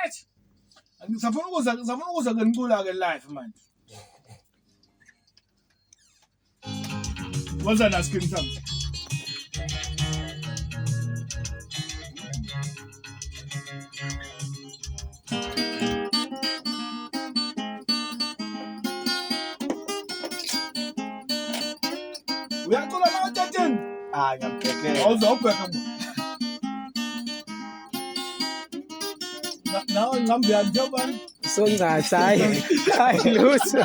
Athi ngisafuna ukuza ke ngicula ke live manje. Waza na skin sam. Uyacula nawe tateni? Ngiyabhekela. Awuzobheka. Nawe ngihamba njengoba Songathi hayi lutho.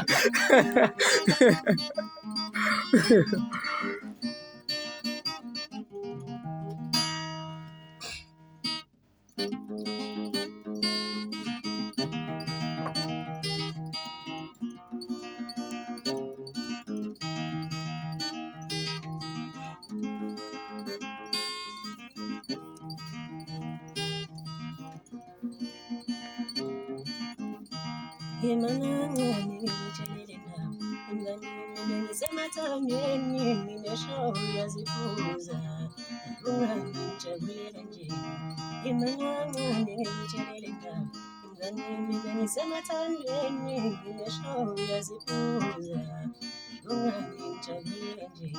Ngisemathandweni ngineshow yaziphuza ungangijabulele nje imanangane ngitshelele ndaba imngani ngisemathandweni ngineshow yaziphuza ungangijabulele nje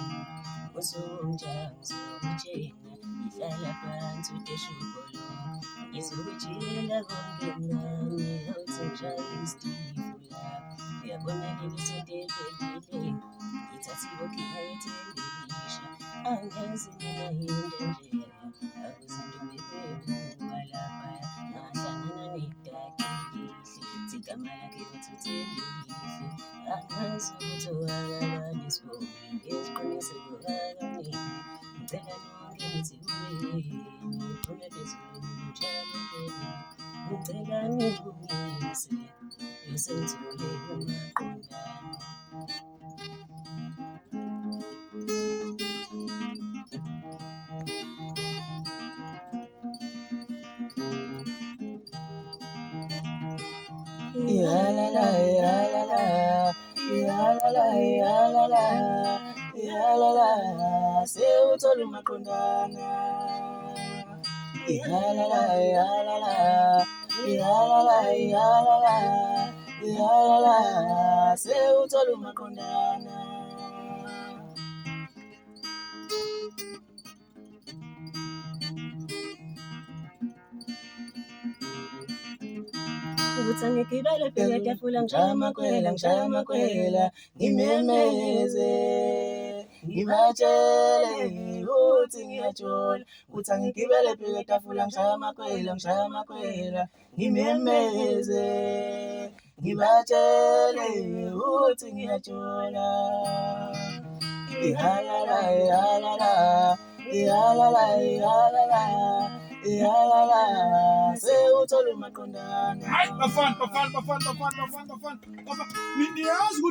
usonjani ngizokutshela ihlala phansi uteshukolo ngizokutshela konke ngani othi njalo istifula uyabona leli sentelelile ngithathiwe khayethendelisha angazi mina yinto nje akuzintombi bebuka laphaya ngahlangana nedakelihle zigama lakhe bathuthelelihle angazi ukuthi wakabani siboni ngeziqiniseko kakamini ngicela nonke nithi kuyini ngiphume phezulu njalo phela ngicela nilungise esenzile umaqondana. Ya la la ya la la ya la la ya la la ya la la sewuthola umaqondana. Ya la la ya la la ya la la ya la la ya la la sewuthola umaqondana. Ukuthi angigibele phela etafula ngishaya amakwela ngimemeze ngibatshele ukuthi ngiyajola ukuthi angigibele phela etafula ngishaya amakwela ngimemeze ngibatshele ukuthi ngiyajola ihalala ihalala ihalala ihalala ihalala sewuthola umaqondana. Hayi bafana. Niyazi ukuthi